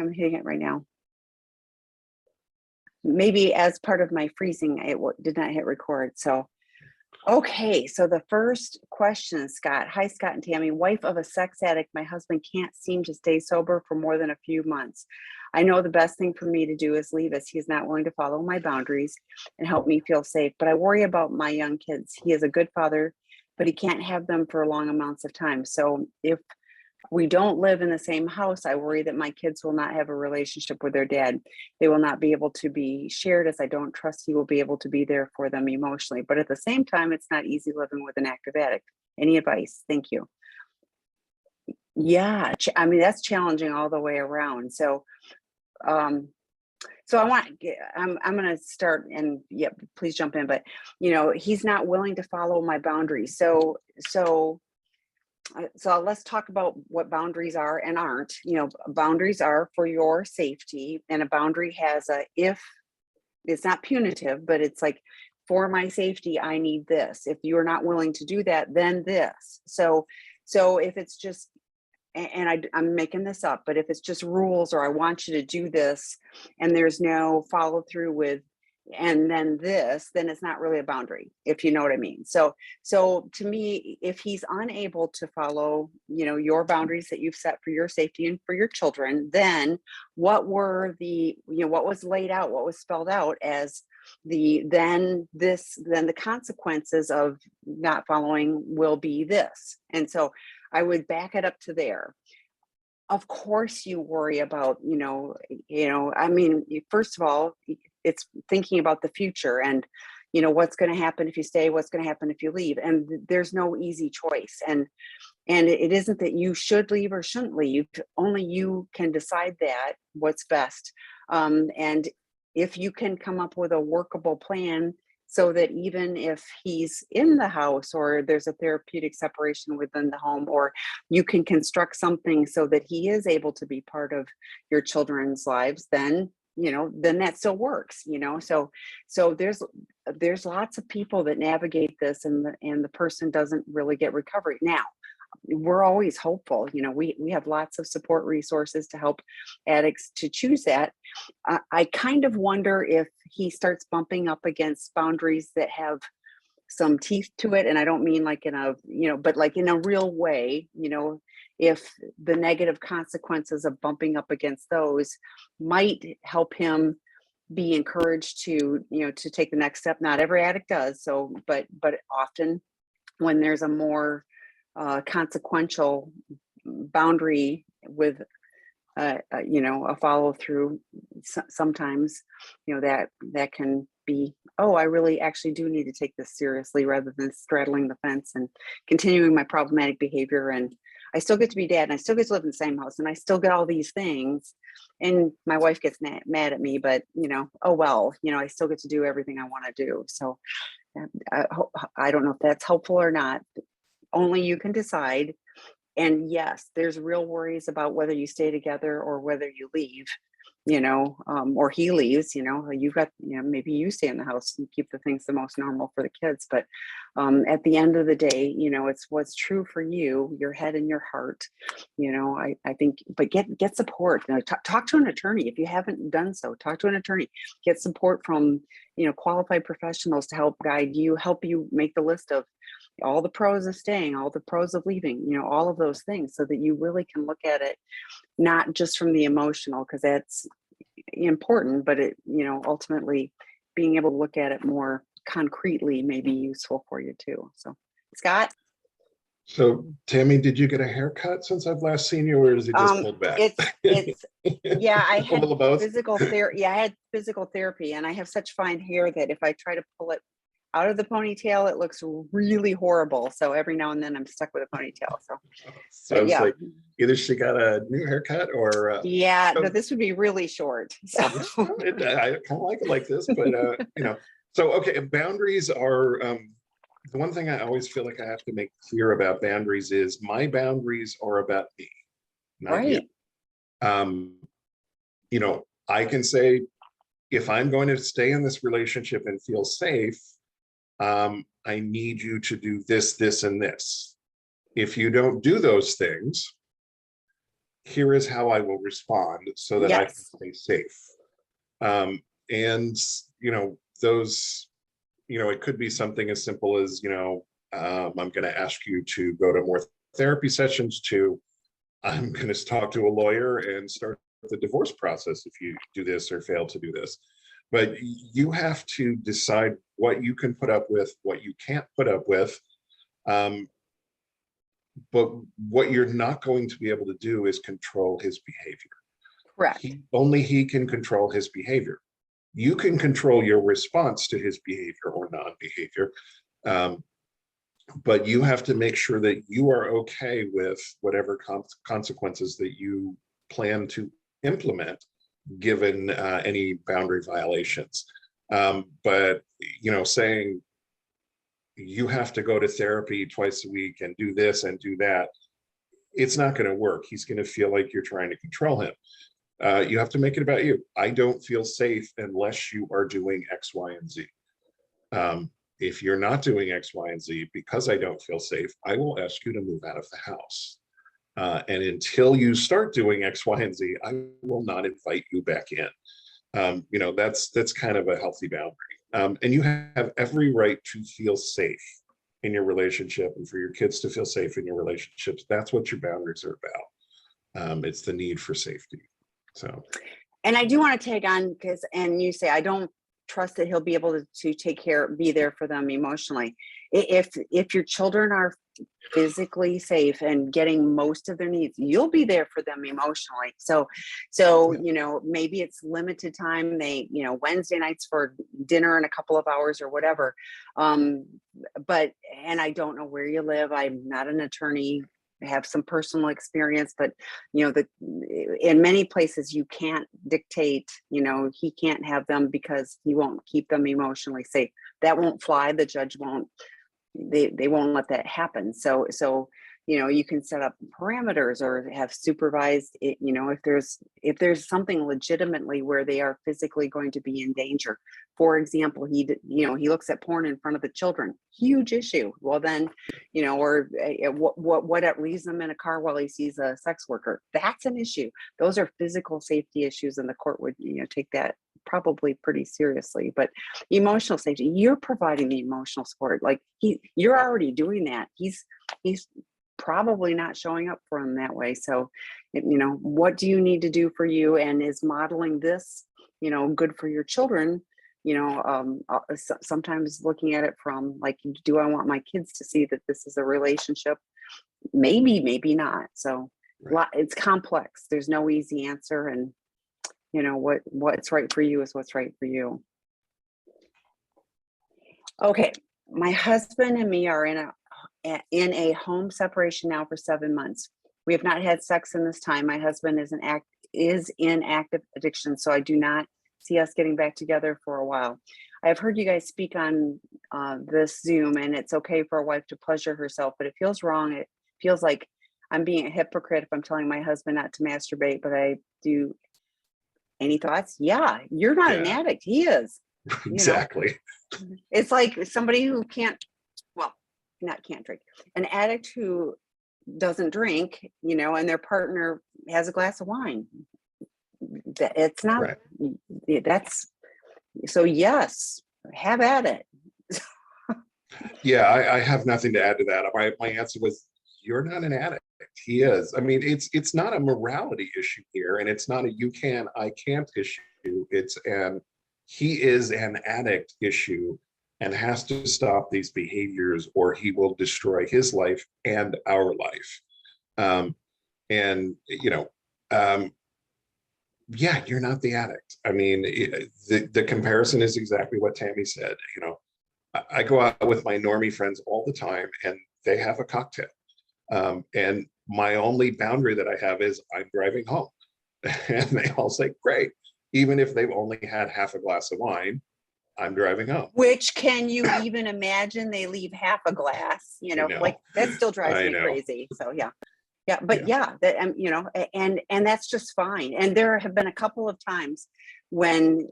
I'm hitting it right now. Maybe as part of my freezing, it did not hit record. So, okay. So the first question, Scott. Hi, Scott and Tami. Wife of a sex addict. My husband can't seem to stay sober for more than a few months. I know the best thing for me to do is leave, as he is not willing to follow my boundaries and help me feel safe. But I worry about my young kids. He is a good father, but he can't have them for long amounts of time. So if we don't live in the same house, I worry that my kids will not have a relationship with their dad. They will not be able to be shared, as I don't trust he will be able to be there for them emotionally. But at the same time, it's not easy living with an active addict. Any advice? Thank you. Yeah, I mean, that's challenging all the way around. So I'm going to start, and yep, please jump in. But he's not willing to follow my boundaries. So let's talk about what boundaries are and aren't. Boundaries are for your safety, and a boundary has if it's not punitive, but it's like, for my safety, I need this. If you're not willing to do that, then this. So if it's just, and I'm making this up, but if it's just rules, or I want you to do this, and there's no follow through with, and then this, then it's not really a boundary, if you know what I mean. So to me, if he's unable to follow, your boundaries that you've set for your safety and for your children, then what were what was laid out, what was spelled out as then the consequences of not following will be this. And so I would back it up to there. Of course you worry about, I mean, first of all, it's thinking about the future and, what's going to happen if you stay, what's going to happen if you leave. And there's no easy choice. And it isn't that you should leave or shouldn't leave. Only you can decide that, what's best. And if you can come up with a workable plan, so that even if he's in the house, or there's a therapeutic separation within the home, or you can construct something so that he is able to be part of your children's lives, then that still works. So there's lots of people that navigate this, and the person doesn't really get recovery. Now, we're always hopeful. We have lots of support resources to help addicts to choose that. I kind of wonder if he starts bumping up against boundaries that have some teeth to it. And I don't mean like in a, but like in a real way, if the negative consequences of bumping up against those might help him be encouraged to, to take the next step. Not every addict does. So, but often when there's a more consequential boundary with a follow through, sometimes that can be, oh, I really actually do need to take this seriously, rather than straddling the fence and continuing my problematic behavior. And I still get to be dad, and I still get to live in the same house, and I still get all these things, and my wife gets mad at me, but oh well, I still get to do everything I want to do. So I don't know if that's helpful or not. Only you can decide. And yes, there's real worries about whether you stay together or whether you leave, or he leaves. You've got, maybe you stay in the house and keep the things the most normal for the kids. But at the end of the day, it's what's true for you, your head and your heart. I think, but get support. Talk to an attorney. If you haven't done so, talk to an attorney. Get support from, qualified professionals to help guide you, help you make the list of all the pros of staying, all the pros of leaving, all of those things, so that you really can look at it, not just from the emotional, because that's important, but it, ultimately being able to look at it more concretely may be useful for you too. So, Scott? So, Tami, did you get a haircut since I've last seen you, or is it just pulled back? It's yeah, I had physical therapy. Yeah, I had physical therapy, and I have such fine hair that if I try to pull it out of the ponytail, it looks really horrible. So every now and then I'm stuck with a ponytail. So yeah, like either she got a new haircut, or yeah, no, this would be really short. So I kind of like it like this, but So okay, boundaries are the one thing I always feel like I have to make clear about boundaries is my boundaries are about me, not you. I can say, if I'm going to stay in this relationship and feel safe, I need you to do this, this, and this. If you don't do those things, here is how I will respond so that I can Yes. stay safe. And, those, it could be something as simple as, I'm going to ask you to go to more therapy sessions, to I'm going to talk to a lawyer and start the divorce process if you do this or fail to do this. But you have to decide what you can put up with, what you can't put up with. But what you're not going to be able to do is control his behavior. Correct. Only he can control his behavior. You can control your response to his behavior or non-behavior. But you have to make sure that you are okay with whatever consequences that you plan to implement, given any boundary violations. But, saying you have to go to therapy twice a week and do this and do that, it's not going to work. He's going to feel like you're trying to control him. You have to make it about you. I don't feel safe unless you are doing X, Y, and Z. If you're not doing X, Y, and Z because I don't feel safe, I will ask you to move out of the house. And until you start doing X, Y, and Z, I will not invite you back in. That's kind of a healthy boundary. And you have every right to feel safe in your relationship, and for your kids to feel safe in your relationships. That's what your boundaries are about. It's the need for safety. So, And I do want to tag on and you say, I don't trust that he'll be able to be there for them emotionally. If your children are physically safe and getting most of their needs, you'll be there for them emotionally. So yeah. maybe it's limited time. They, Wednesday nights for dinner in a couple of hours or whatever. But I don't know where you live. I'm not an attorney. I have some personal experience, but in many places you can't dictate, he can't have them because he won't keep them emotionally safe. That won't fly. The judge won't, they won't let that happen. So you can set up parameters or have supervised it, if there's something legitimately where they are physically going to be in danger. For example, he looks at porn in front of the children, huge issue. Well then, or what leaves them in a car while he sees a sex worker, that's an issue. Those are physical safety issues, and the court would take that probably pretty seriously. But emotional safety, you're providing the emotional support. Like you're already doing that. He's probably not showing up for him that way. So, what do you need to do for you? And is modeling this, good for your children? Sometimes looking at it from like, do I want my kids to see that this is a relationship? Maybe not. So Right. it's complex. There's no easy answer. And, what's right for you is what's right for you. Okay. My husband and me are in a home separation now for 7 months. We have not had sex in this time. My husband is in active addiction, so I do not see us getting back together for a while. I have heard you guys speak on this Zoom, and it's okay for a wife to pleasure herself, but it feels wrong. It feels like I'm being a hypocrite if I'm telling my husband not to masturbate, but I do. Any thoughts? Yeah, you're not an Yeah, addict. He is. exactly. It's like somebody who can't drink, an addict who doesn't drink, and their partner has a glass of wine. It's not, Right. that's, so yes, have at it. Yeah, I have nothing to add to that. My answer was, you're not an addict. He is. I mean, it's not a morality issue here, and it's not a you can, I can't issue. He is an addict issue and has to stop these behaviors, or he will destroy his life and our life. And yeah, you're not the addict. I mean, the comparison is exactly what Tami said. I go out with my normie friends all the time, and they have a cocktail. And my only boundary that I have is I'm driving home. And they all say, great. Even if they've only had half a glass of wine, I'm driving home. Which, can you even imagine they leave half a glass, I know. like that still drives I me know. crazy. So yeah, but Yeah. that, and that's just fine. And there have been a couple of times when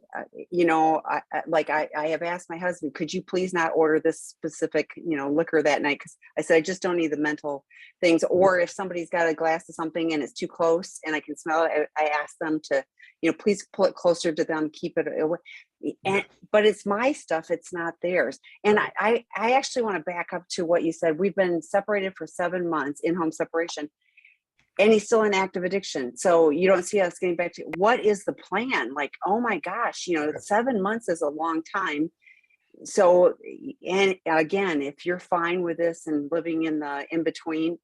I have asked my husband, could you please not order this specific liquor that night, because I said I just don't need the mental things. Or if somebody's got a glass of something and it's too close and I can smell it, I ask them to please pull it closer to them, keep it away. But it's my stuff, it's not theirs. And I actually want to back up to what you said. We've been separated for 7 months, in-home separation, and he's still in active addiction. So you don't see us getting back to what is the plan? Like, oh my gosh, 7 months is a long time. So, and again, if you're fine with this and living in the in between,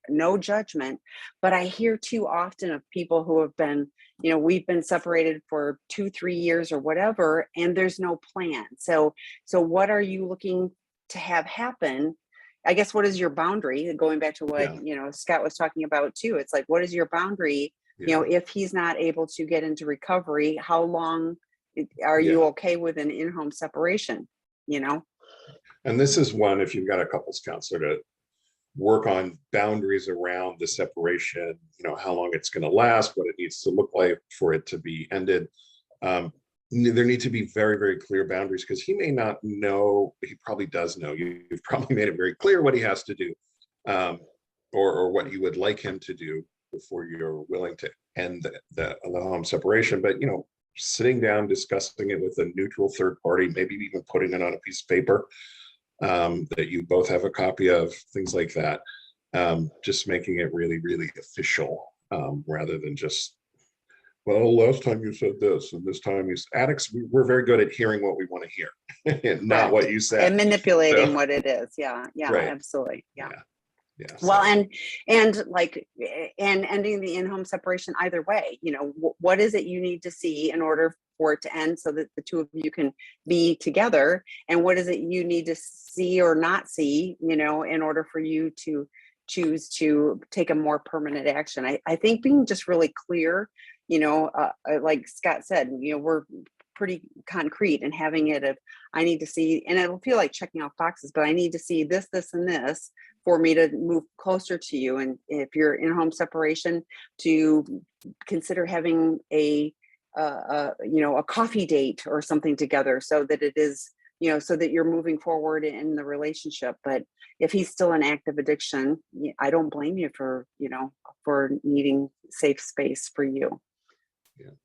no judgment. But I hear too often of people who have been, we've been separated for 2-3 years or whatever, and there's no plan. So what are you looking to have happen? I guess, what is your boundary? Going back to what, Scott was talking about too. It's like, what is your boundary? If he's not able to get into recovery, how long are you okay with an in-home separation? And this is one, if you've got a couples counselor, to work on boundaries around the separation, how long it's going to last, what it needs to look like for it to be ended. There need to be very, very clear boundaries, because he may not know, he probably does know. You've probably made it very clear what he has to do, or what you would like him to do before you're willing to end the home separation. But, sitting down, discussing it with a neutral third party, maybe even putting it on a piece of paper that you both have a copy of, things like that. Just making it really, really official, rather than just, well, last time you said this, and this time you addicts, we're very good at hearing what we want to hear, and not what you said, and manipulating what it is. Yeah, right. Absolutely. Yeah. Well, and like, and ending the in-home separation either way, what is it you need to see in order for it to end, so that the two of you can be together? And what is it you need to see or not see, in order for you to choose to take a more permanent action? I think being just really clear, like Scott said, we're pretty concrete, and having it of, I need to see, and it'll feel like checking off boxes, but I need to see this, this, and this for me to move closer to you. And if you're in home separation, to consider having a coffee date or something together, so that it is, so that you're moving forward in the relationship. But if he's still in active addiction, I don't blame you for needing safe space for you. Yeah.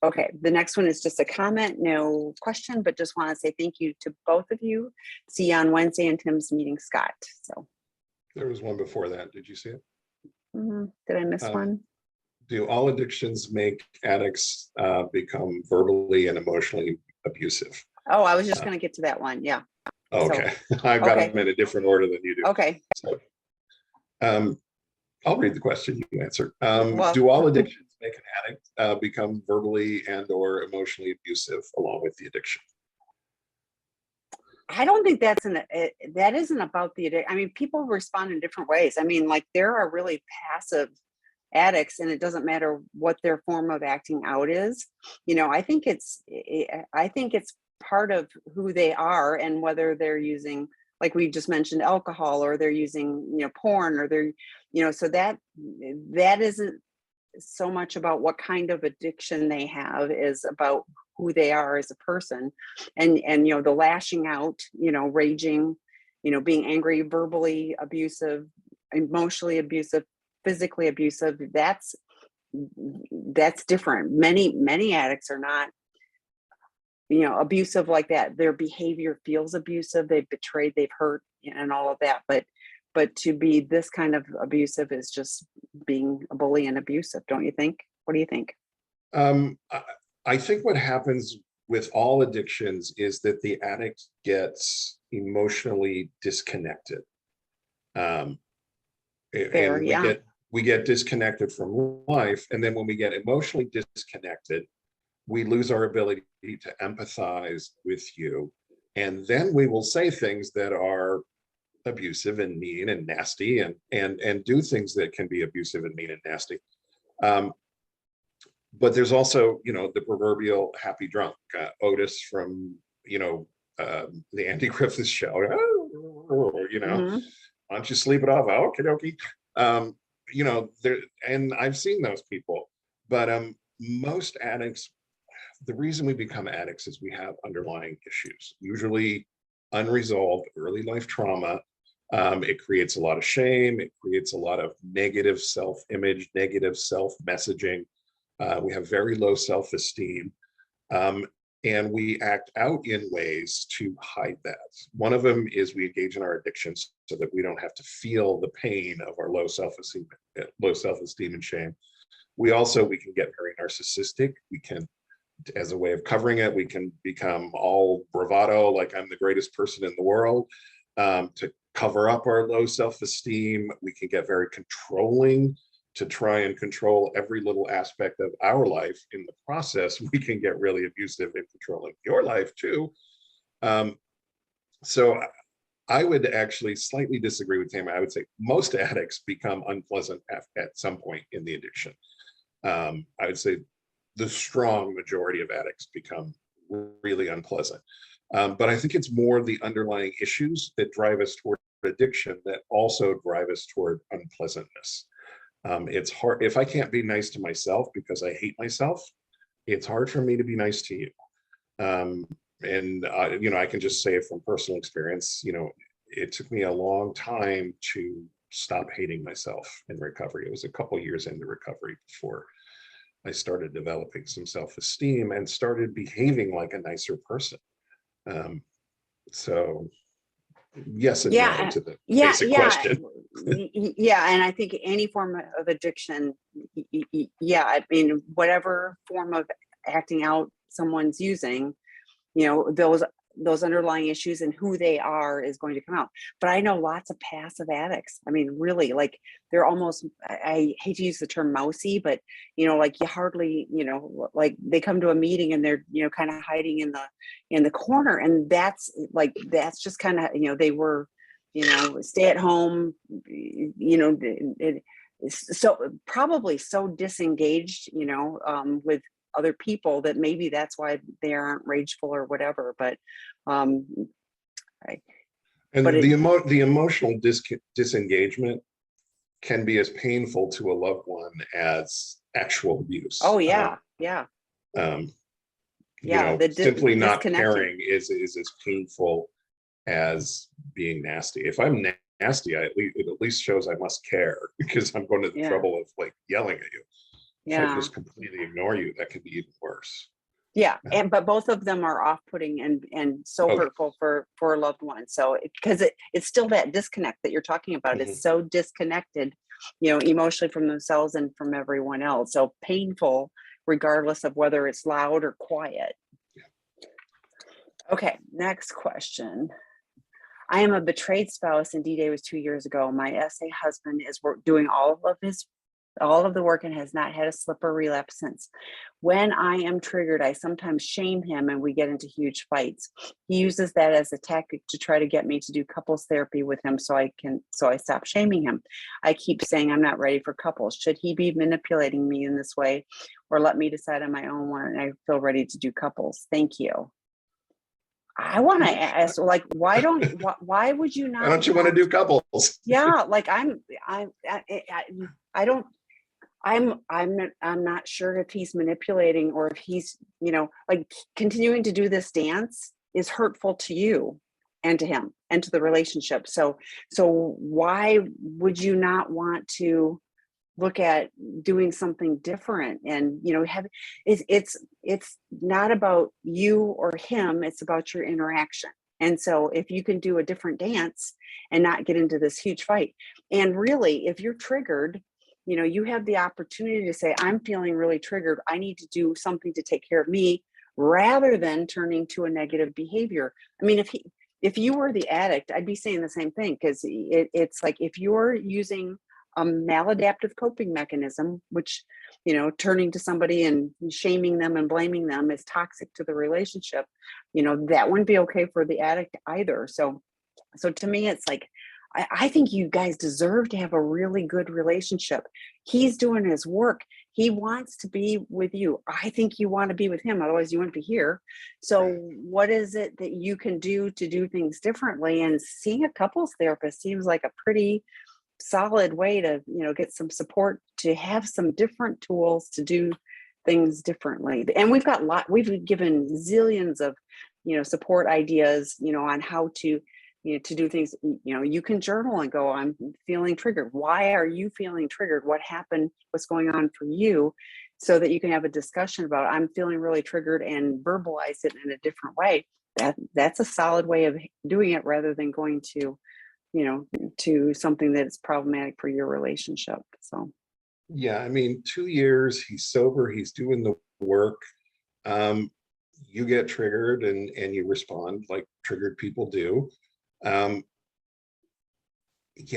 Okay, the next one is just a comment, no question, but just want to say thank you to both of you. See you on Wednesday in Tim's meeting, Scott. So there was one before that. Did you see it? Did I miss one? Do all addictions make addicts become verbally and emotionally abusive? Oh, I was just going to get to that one. Yeah. Okay. So, I've got them in a different order than you do. Okay. So, I'll read the question you answered. Do all addictions make an addict become verbally and or emotionally abusive along with the addiction? I don't think that isn't about the addiction. I mean, people respond in different ways. I mean, like, there are really passive addicts, and it doesn't matter what their form of acting out is. I think it's part of who they are, and whether they're using, like we just mentioned, alcohol, or they're using, porn, or they're, so that isn't so much about what kind of addiction they have, is about who they are as a person. And the lashing out, raging, being angry, verbally abusive, emotionally abusive, physically abusive, that's different. Many addicts are not abusive like that. Their behavior feels abusive, they've betrayed, they've hurt, and all of that. But to be this kind of abusive is just being a bully and abusive, don't you think? What do you think? I think what happens with all addictions is that the addict gets emotionally disconnected. Fair, and we get disconnected from life. And then when we get emotionally disconnected, we lose our ability to empathize with you. And then we will say things that are abusive and mean and nasty, and do things that can be abusive and mean and nasty. But there's also, the proverbial happy drunk, Otis from, the Andy Griffith Show. Why don't you sleep it off? Okie dokie. And I've seen those people, but most addicts the reason we become addicts is we have underlying issues, usually unresolved early life trauma. It creates a lot of shame. It creates a lot of negative self-image, negative self-messaging. We have very low self-esteem. And we act out in ways to hide that. One of them is we engage in our addictions so that we don't have to feel the pain of our low self-esteem and shame. We can get very narcissistic. We can, as a way of covering it, we can become all bravado, like I'm the greatest person in the world, to cover up our low self-esteem. We can get very controlling to try and control every little aspect of our life. In the process, we can get really abusive in controlling your life too. So I would actually slightly disagree with Tami. I would say most addicts become unpleasant at some point in the addiction. I would say the strong majority of addicts become really unpleasant. But I think it's more the underlying issues that drive us toward addiction that also drive us toward unpleasantness. It's hard if I can't be nice to myself because I hate myself. It's hard for me to be nice to you. I can just say it from personal experience. It took me a long time to stop hating myself in recovery. It was a couple years into recovery before I started developing some self-esteem and started behaving like a nicer person. So yes and no to the basic question. Yeah, and I think any form of addiction, I mean, whatever form of acting out someone's using, those underlying issues and who they are is going to come out. But I know lots of passive addicts. I mean, really, like they're almost, I hate to use the term mousy, but like you hardly, like they come to a meeting and they're, kind of hiding in the corner. And that's just kind of, they were, stay at home, so probably so disengaged, with other people that maybe that's why they aren't rageful or whatever. But the emotional disengagement can be as painful to a loved one as actual abuse. Oh yeah. Simply not caring is as painful as being nasty. If I'm nasty, it at least shows I must care, because I'm going to the trouble of like yelling at you. If I just completely ignore you, that could be even worse. Yeah, but both of them are off-putting and so hurtful for a loved one. So because it's still that disconnect that you're talking about. It's so disconnected, emotionally from themselves and from everyone else. So painful, regardless of whether it's loud or quiet. Okay, next question. I am a betrayed spouse and D-Day was 2 years ago. My SA husband is doing all of the work and has not had a slip or relapse since. When I am triggered, I sometimes shame him and we get into huge fights. He uses that as a tactic to try to get me to do couples therapy with him so I stop shaming him. I keep saying I'm not ready for couples. Should he be manipulating me in this way or let me decide on my own when I feel ready to do couples? Thank you. I want to ask, like, why would you not? Why don't you want to do couples? Yeah, like I'm not sure if he's manipulating or if he's, like continuing to do this dance is hurtful to you and to him and to the relationship. So why would you not want to look at doing something different? And it's not about you or him, it's about your interaction. And so if you can do a different dance and not get into this huge fight, and really if you're triggered, you have the opportunity to say, I'm feeling really triggered, I need to do something to take care of me, rather than turning to a negative behavior. I mean, if you were the addict, I'd be saying the same thing, because it's like if you're using a maladaptive coping mechanism, which, turning to somebody and shaming them and blaming them is toxic to the relationship, that wouldn't be okay for the addict either. So to me, it's like, I think you guys deserve to have a really good relationship. He's doing his work. He wants to be with you. I think you want to be with him. Otherwise you wouldn't be here. So what is it that you can do to do things differently? And seeing a couples therapist seems like a pretty solid way to, get some support, to have some different tools to do things differently. And we've given zillions of, support ideas, on how to, to do things. You can journal and go, I'm feeling triggered. Why are you feeling triggered? What happened? What's going on for you? So that you can have a discussion about, I'm feeling really triggered, and verbalize it in a different way. That's a solid way of doing it, rather than going to, to something that's problematic for your relationship. So. Yeah, I mean, 2 years, he's sober, he's doing the work. You get triggered and you respond like triggered people do. Yeah,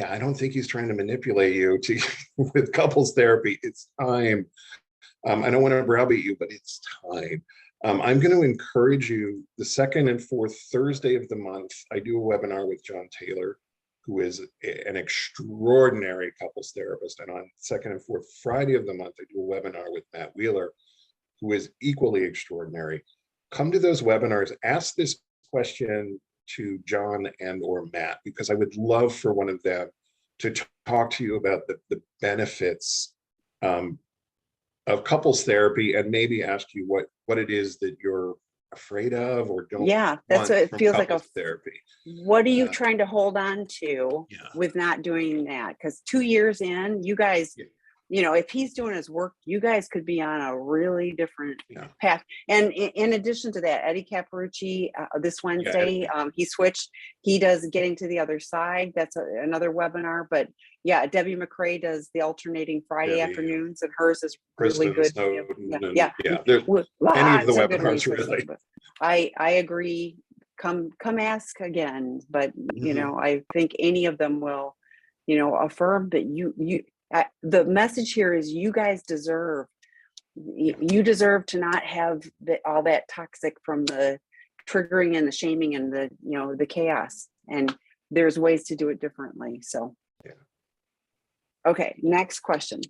I don't think he's trying to manipulate you to with couples therapy. It's time. I don't want to browbeat you, but it's time. I'm going to encourage you, the second and fourth Thursday of the month, I do a webinar with John Taylor, who is an extraordinary couples therapist. And on second and fourth Friday of the month, I do a webinar with Matt Wheeler, who is equally extraordinary. Come to those webinars, ask this question to John and or Matt, because I would love for one of them to talk to you about the benefits of couples therapy, and maybe ask you what it is that you're afraid of or don't. Yeah, that's what it feels like. Therapy. What are you trying to hold on to with not doing that? Because 2 years in, you guys, if he's doing his work, you guys could be on a really different path. And in addition to that, Eddie Caparucci, this Wednesday, he switched. He does Getting to the Other Side. That's another webinar. But Debbie McRae does the alternating Friday afternoons, and hers is really good. Any of the webinars, really. I agree. Come ask again. But I think any of them will, affirm that you. The message here is, you guys deserve. You deserve to not have all that toxic from the triggering and the shaming and the the chaos. And there's ways to do it differently. So. Okay, next question.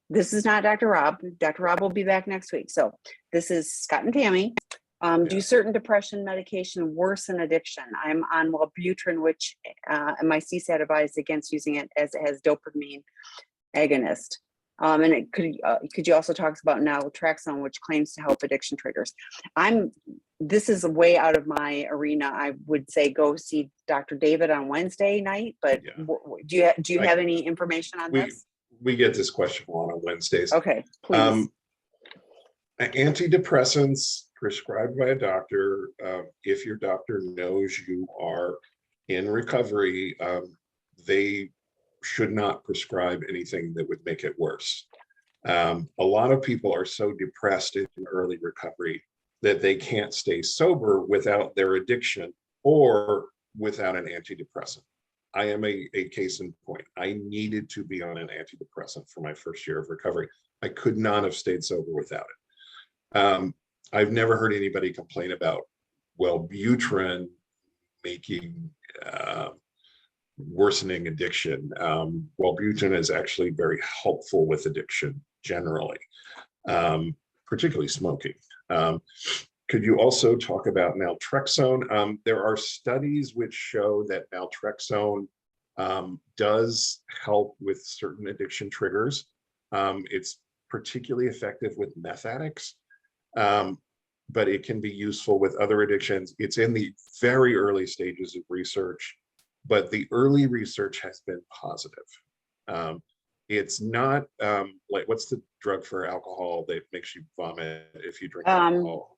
This is not Dr. Rob. Dr. Rob will be back next week. So this is Scott and Tami. Do certain depression medication worsen addiction? I'm on Wellbutrin, which my CSAT advised against using it, as it has dopamine agonist. And it could you also talk about naltrexone, which claims to help addiction triggers? This is way out of my arena. I would say go see Dr. David on Wednesday night, but do you have any information on this? We get this question a lot on Wednesdays. Okay, please. Antidepressants prescribed by a doctor, if your doctor knows you are in recovery, they should not prescribe anything that would make it worse. A lot of people are so depressed in early recovery that they can't stay sober without their addiction or without an antidepressant. I am a case in point. I needed to be on an antidepressant for my first year of recovery. I could not have stayed sober without it. I've never heard anybody complain about Wellbutrin making worsening addiction. Wellbutrin is actually very helpful with addiction generally, particularly smoking. Could you also talk about naltrexone? There are studies which show that naltrexone does help with certain addiction triggers. It's particularly effective with meth addicts, but it can be useful with other addictions. It's in the very early stages of research, but the early research has been positive. It's not like, what's the drug for alcohol that makes you vomit if you drink alcohol?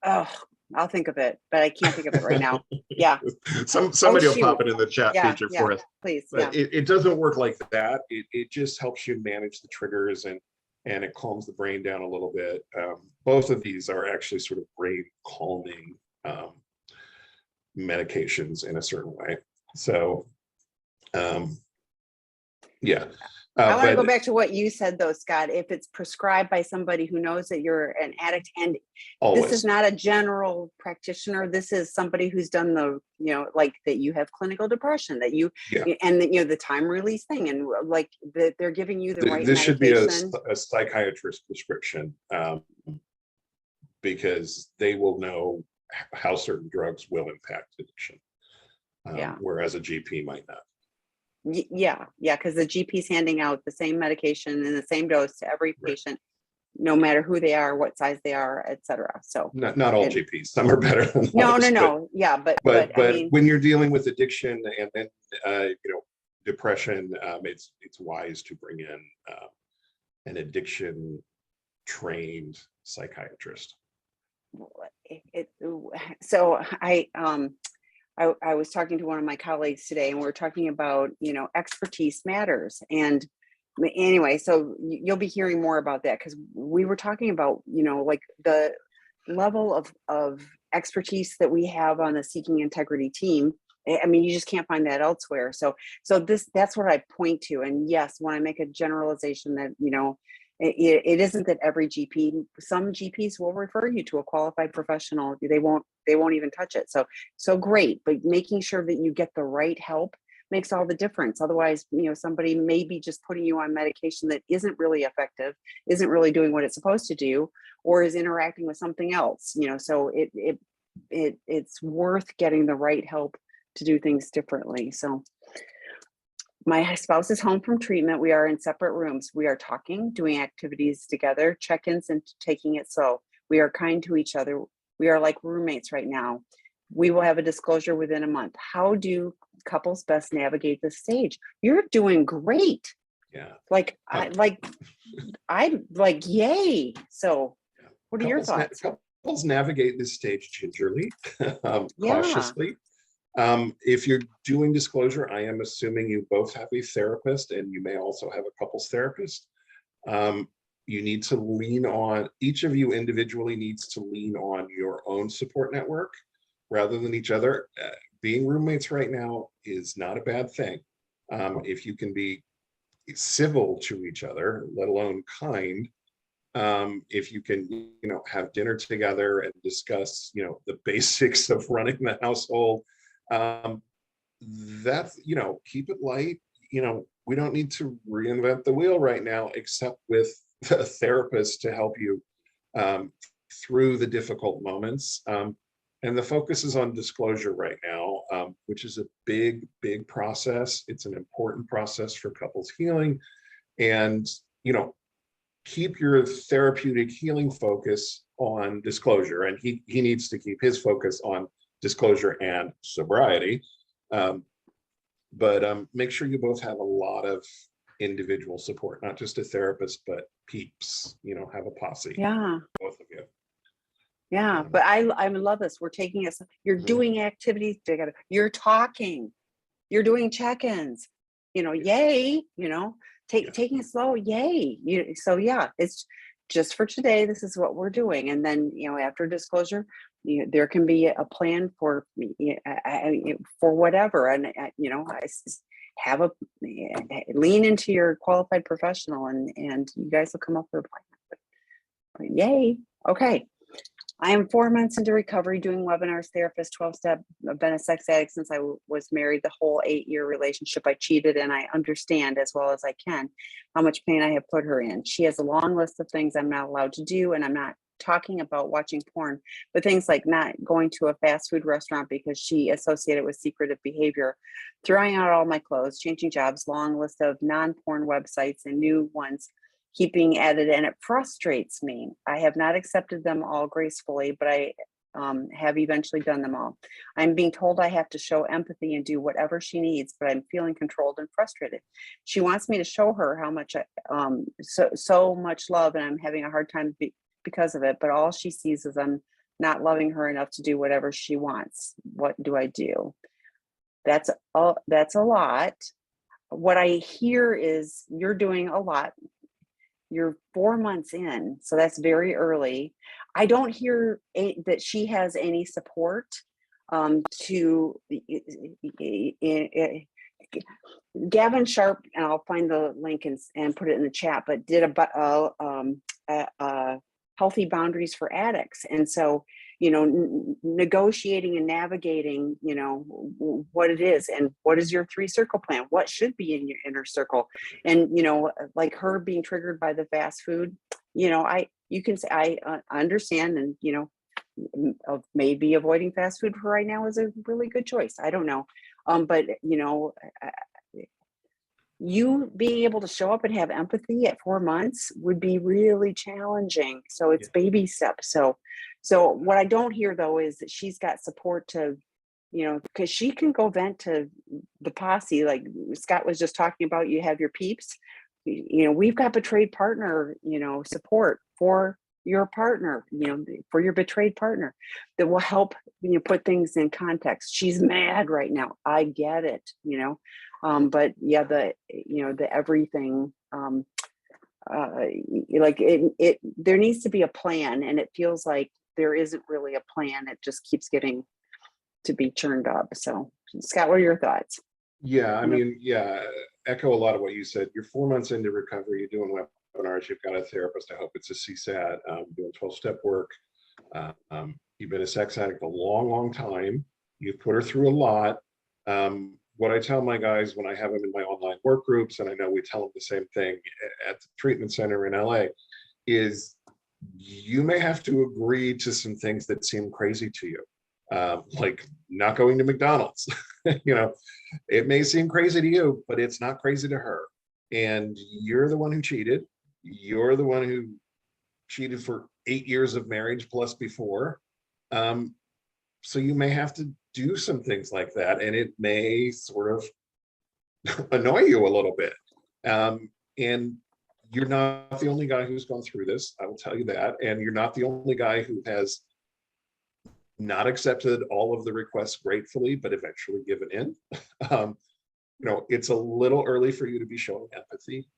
Oh, I'll think of it, but I can't think of it right now. Yeah. Somebody will pop it in the chat feature for us. Please. But it doesn't work like that. It just helps you manage the triggers and it calms the brain down a little bit. Both of these are actually sort of brain calming medications in a certain way. So, yeah. I want to go back to what you said, though, Scott. If it's prescribed by somebody who knows that you're an addict, and this is not a general practitioner, this is somebody who's done the, like that you have clinical depression, that you, and the time release thing, and like that they're giving you the right this medication. Should be a psychiatrist prescription, because they will know how certain drugs will impact addiction, whereas a GP might not. Yeah, because the GP's handing out the same medication in the same dose to every patient. no matter who they are, what size they are, etc. So not all GPs, some are better than no, others, yeah, but but I mean, when you're dealing with addiction and then depression, it's wise to bring in an addiction trained psychiatrist. So I was talking to one of my colleagues today, and we are talking about, expertise matters. And anyway, so you'll be hearing more about that, because we were talking about, like the level of expertise that we have on the Seeking Integrity team. I mean, you just can't find that elsewhere. So that's what I point to. And yes, when I make a generalization that, it isn't that every GP, some GPs will refer you to a qualified professional. They won't even touch it. So great, but making sure that you get the right help makes all the difference. Otherwise, somebody may be just putting you on medication that isn't really effective, isn't really doing what it's supposed to do, or is interacting with something else. So it's worth getting the right help to do things differently. So my spouse is home from treatment. We are in separate rooms. We are talking, doing activities together, check-ins, and taking it slow. We are kind to each other. We are like roommates right now. We will have a disclosure within a month. How do couples best navigate this stage? You're doing great. Yeah. I'm like, yay. So what are your thoughts? Couples navigate this stage gingerly, Yeah. cautiously. If you're doing disclosure, I am assuming you both have a therapist, and you may also have a couples therapist. You need to lean on, each of you individually needs to lean on your own support network rather than each other. Being roommates right now is not a bad thing. If you can be civil to each other, let alone kind, if you can, have dinner together and discuss, the basics of running the household, that's, keep it light. We don't need to reinvent the wheel right now, except with a therapist to help you through the difficult moments. And the focus is on disclosure right now, which is a big process. It's an important process for couples healing. And, keep your therapeutic healing focus on disclosure. And he needs to keep his focus on disclosure and sobriety. But make sure you both have a lot of individual support, not just a therapist, but peeps, have a posse. Yeah. Both of you. Yeah. But I love this. We're taking us, you're doing activities together. You're talking, you're doing check-ins, yay, taking it slow. Yay. So yeah, it's just for today. This is what we're doing. And then, after disclosure, there can be a plan for whatever. And, have a lean into your qualified professional, and you guys will come up with a plan. Yay. Okay. I am 4 months into recovery, doing webinars, therapist, 12-step. I've been a sex addict since I was married. The whole 8-year relationship, I cheated, and I understand as well as I can how much pain I have put her in. She has a long list of things I'm not allowed to do, and I'm not talking about watching porn, but things like not going to a fast food restaurant because she associated with secretive behavior, throwing out all my clothes, changing jobs, long list of non-porn websites and new ones keep being added, and it frustrates me. I have not accepted them all gracefully, but I have eventually done them all. I'm being told I have to show empathy and do whatever she needs, but I'm feeling controlled and frustrated. She wants me to show her how much so much love, and I'm having a hard time because of it, but all she sees is I'm not loving her enough to do whatever she wants. What do I do? That's a lot. What I hear is you're doing a lot. You're 4 months in, so that's very early. I don't hear that she has any support to Gavin Sharp, and I'll find the link and put it in the chat, but did a healthy boundaries for addicts. And so, negotiating and navigating, what it is, and what is your 3-circle plan? What should be in your inner circle? And, like her being triggered by the fast food, you can say, I understand. And, maybe avoiding fast food for right now is a really good choice. I don't know. But, you being able to show up and have empathy at 4 months would be really challenging. So Yeah. it's baby steps. So what I don't hear though is that she's got support to, because she can go vent to the posse. Like Scott was just talking about, you have your peeps. We've got betrayed partner, support for your partner, for your betrayed partner, that will help put things in context. She's mad right now. I get it, but yeah, the everything, like there needs to be a plan, and it feels like there isn't really a plan. It just keeps getting to be churned up. So Scott, what are your thoughts? Yeah, I mean, yeah, echo a lot of what you said. You're 4 months into recovery, you're doing webinars, you've got a therapist. I hope it's a CSAT, doing 12-step work. You've been a sex addict a long, long time. You've put her through a lot. What I tell my guys when I have them in my online work groups, and I know we tell them the same thing at the treatment center in LA, is you may have to agree to some things that seem crazy to you. Like not going to McDonald's. It may seem crazy to you, but it's not crazy to her. And you're the one who cheated. You're the one who cheated for 8 years of marriage plus before. So you may have to do some things like that, and it may sort of annoy you a little bit. And you're not the only guy who's gone through this, I will tell you that. And you're not the only guy who has not accepted all of the requests gratefully, but eventually given in. It's a little early for you to be showing empathy.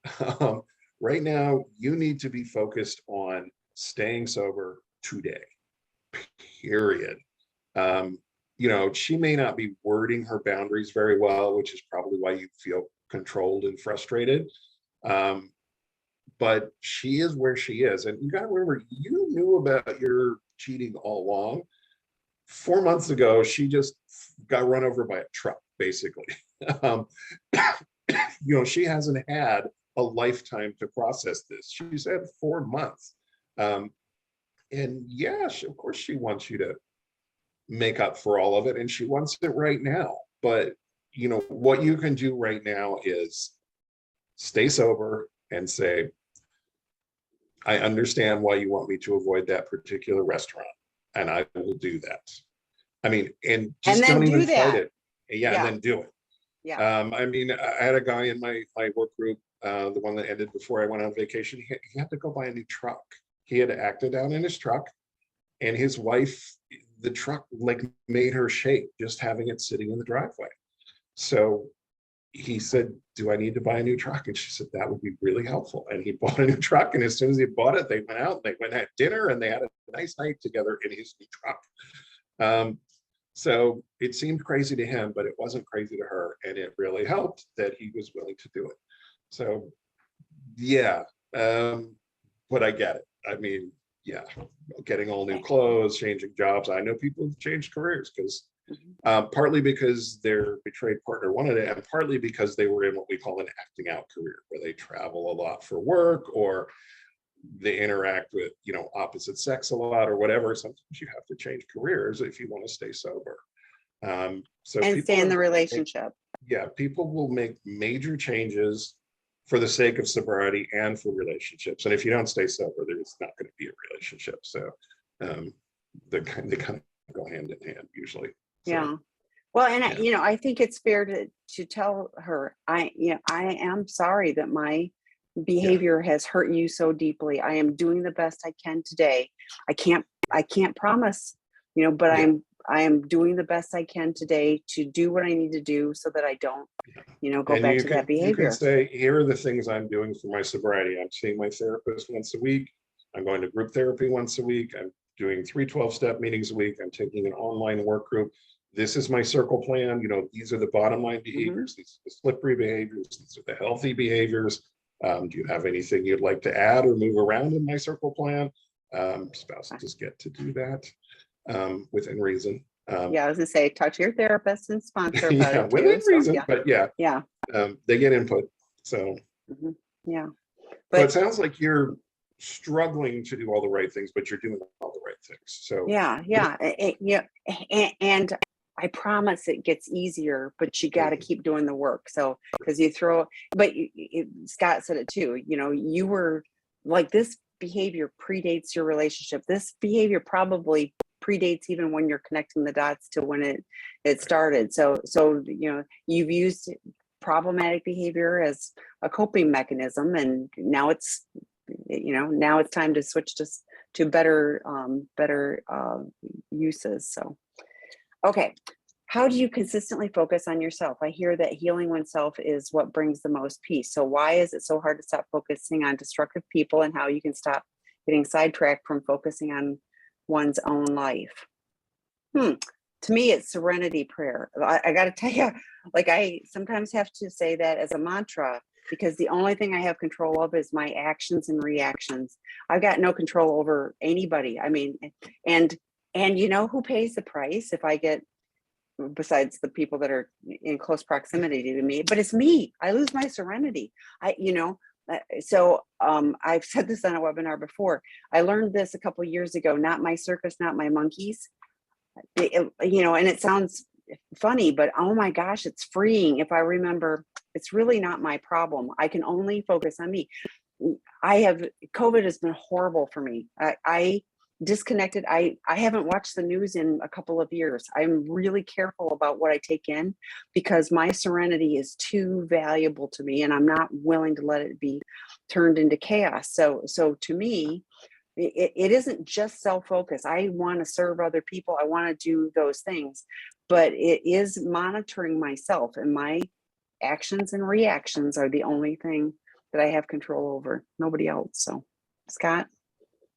Right now, you need to be focused on staying sober today, period. She may not be wording her boundaries very well, which is probably why you feel controlled and frustrated. But she is where she is. And you got to remember, you knew about your cheating all along. 4 months ago, she just got run over by a truck, basically. She hasn't had a lifetime to process this. She's had 4 months. And yeah, of course she wants you to make up for all of it, and she wants it right now. But what you can do right now is stay sober and say, I understand why you want me to avoid that particular restaurant, and I will do that. I mean, and just don't even fight it. Yeah, and then do it. Yeah. I mean, I had a guy in my work group, the one that ended before I went on vacation. He had to go buy a new truck. He had acted out in his truck, and his wife, the truck like made her shake just having it sitting in the driveway. So he said, do I need to buy a new truck? And she said, that would be really helpful. And he bought a new truck. And as soon as he bought it, they went out, they went and had dinner, and they had a nice night together in his new truck. So it seemed crazy to him, but it wasn't crazy to her. And it really helped that he was willing to do it. So yeah, but I get it. I mean, yeah, getting all new clothes, changing jobs. I know people have changed careers because partly because their betrayed partner wanted it, and partly because they were in what we call an acting out career, where they travel a lot for work, or they interact with opposite sex a lot, or whatever. Sometimes you have to change careers if you want to stay sober. So and stay in the relationship. People will make major changes for the sake of sobriety and for relationships. And if you don't stay sober, there's not going to be a relationship. So they kind of go hand in hand usually. So, yeah. Well, and I think it's fair to tell her, I am sorry that my behavior has hurt you so deeply. I am doing the best I can today. I can't promise, but I am doing the best I can today to do what I need to do so that I don't, go back to that behavior. You can say, here are the things I'm doing for my sobriety. I'm seeing my therapist once a week. I'm going to group therapy once a week. I'm doing 3 12-step meetings a week. I'm taking an online work group. This is my circle plan. These are the bottom line behaviors. These are the slippery behaviors. These are the healthy behaviors. Do you have anything you'd like to add or move around in my circle plan? Spouses get to do that within reason. I was gonna say, talk to your therapist and sponsor about it within too, reason, so, but they get input. So but it sounds like you're struggling to do all the right things, but you're doing all the right things. So and I promise it gets easier, but you got to keep doing the work. So, because you throw, but Scott said it too, you know, you were like, this behavior predates your relationship. This behavior probably predates even when you're connecting the dots to when it started. So, you know, you've used problematic behavior as a coping mechanism, and now it's, you know, now it's time to switch to better uses. So, okay. How do you consistently focus on yourself? I hear that healing oneself is what brings the most peace. So why is it so hard to stop focusing on destructive people, and how you can stop getting sidetracked from focusing on one's own life? To me, it's serenity prayer. I got to tell you, like, I sometimes have to say that as a mantra, because the only thing I have control of is my actions and reactions. I've got no control over anybody. I mean, and you know who pays the price if I get, besides the people that are in close proximity to me, but it's me. I lose my serenity. I've said this on a webinar before. I learned this a couple of years ago, not my circus, not my monkeys. You know, and it sounds funny, but oh my gosh, it's freeing if I remember it's really not my problem. I can only focus on me. COVID has been horrible for me. I disconnected. I haven't watched the news in a couple of years. I'm really careful about what I take in, because my serenity is too valuable to me, and I'm not willing to let it be turned into chaos. So to me, it isn't just self-focus. I want to serve other people. I want to do those things, but it is monitoring myself, and my actions and reactions are the only thing that I have control over, nobody else. So, Scott?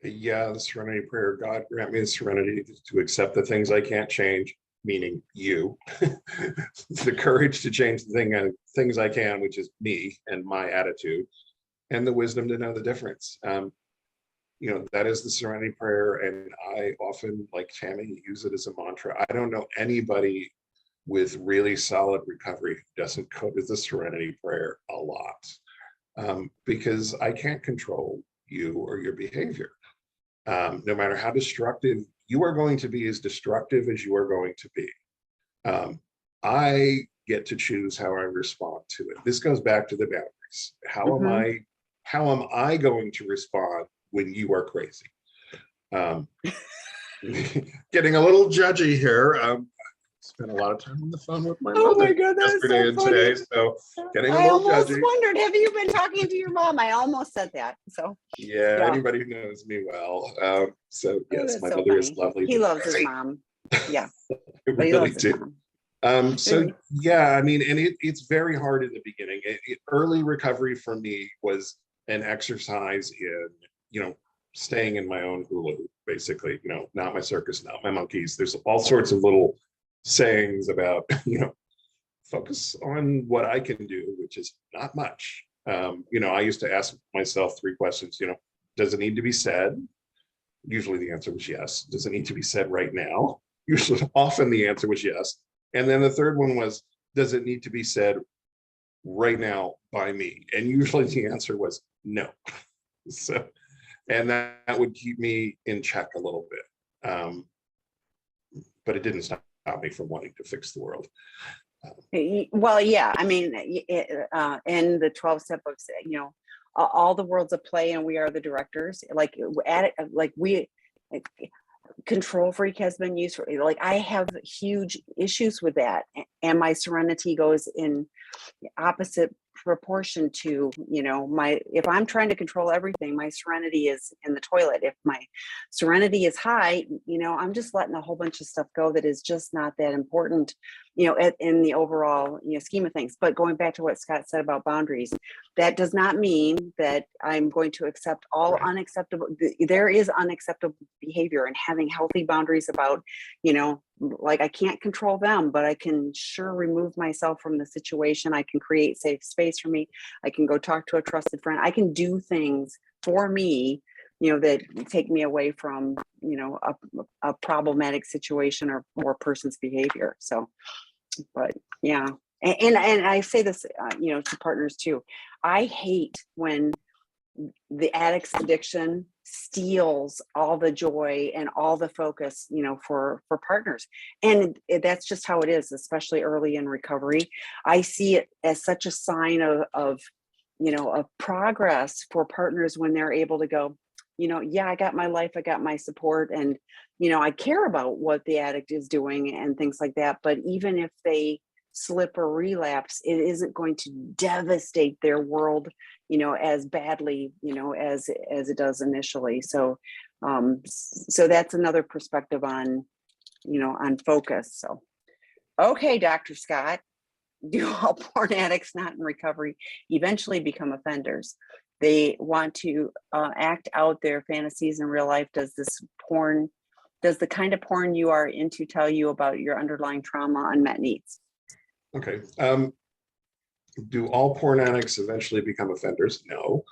Yeah, the serenity prayer. God grant me the serenity to accept the things I can't change, meaning you. The courage to change the things I can, which is me and my attitude, and the wisdom to know the difference. You know, that is the serenity prayer, and I often, like Tami, use it as a mantra. I don't know anybody with really solid recovery who doesn't go to the serenity prayer a lot, because I can't control you or your behavior. No matter how destructive, you are going to be as destructive as you are going to be. I get to choose how I respond to it. This goes back to the boundaries. How am I going to respond when you are crazy? Getting a little judgy here. Spent a lot of time on the phone with my mother yesterday and today, so getting a little judgy. I almost wondered, have you been talking to your mom? I almost said that. So yeah, anybody who knows me well. So yes, my mother is lovely. He loves his mom. Yeah, I really do. So yeah, I mean, and it's very hard in the beginning. Early recovery for me was an exercise in, you know, staying in my own hula hoop, basically. You know, not my circus, not my monkeys. There's all sorts of little sayings about, you know, focus on what I can do, which is not much. You know, I used to ask myself 3 questions. You know, does it need to be said? Usually the answer was yes. Does it need to be said right now? Usually, often the answer was yes. And then the third one was, does it need to be said right now by me? And usually the answer was no. So, and that would keep me in check a little bit. But it didn't stop me from wanting to fix the world. Well, yeah, I mean, in the 12-step books, you know, all the worlds of play, and we are the directors. Like control freak has been used for, like, I have huge issues with that, and my serenity goes in opposite proportion to, you know, if I'm trying to control everything, my serenity is in the toilet. If my serenity is high, you know, I'm just letting a whole bunch of stuff go that is just not that important, you know, in the overall, you know, scheme of things. But going back to what Scott said about boundaries, that does not mean that I'm going to accept all unacceptable. There is unacceptable behavior, and having healthy boundaries about, you know, like, I can't control them, but I can sure remove myself from the situation. I can create safe space for me. I can go talk to a trusted friend. I can do things for me, you know, that take me away from, you know, a problematic situation or person's behavior. So, but yeah. And I say this, you know, to partners too. I hate when the addict's addiction steals all the joy and all the focus, for partners. And that's just how it is, especially early in recovery. I see it as such a sign of progress for partners when they're able to go, yeah, I got my life, I got my support, and I care about what the addict is doing and things like that. But even if they slip or relapse, it isn't going to devastate their world, as badly, as it does initially. So that's another perspective on, on focus. So, okay, Dr. Scott, do all porn addicts not in recovery eventually become offenders? They want to act out their fantasies in real life. Does the kind of porn you are into tell you about your underlying trauma, unmet needs? Okay. Do all porn addicts eventually become offenders? No.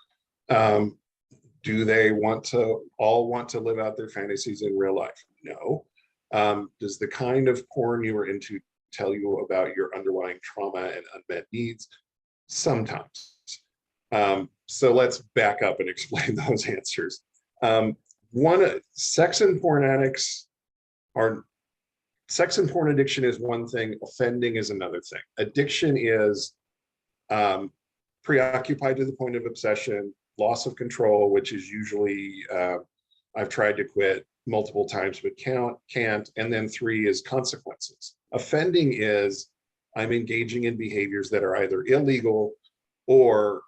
Do they all want to live out their fantasies in real life? No. Does the kind of porn you are into tell you about your underlying trauma and unmet needs? Sometimes. So let's back up and explain those answers. Sex and porn addiction is one thing, offending is another thing. Addiction is preoccupied to the point of obsession, loss of control, which is usually I've tried to quit multiple times but can't, and then 3 is consequences. Offending is I'm engaging in behaviors that are either illegal or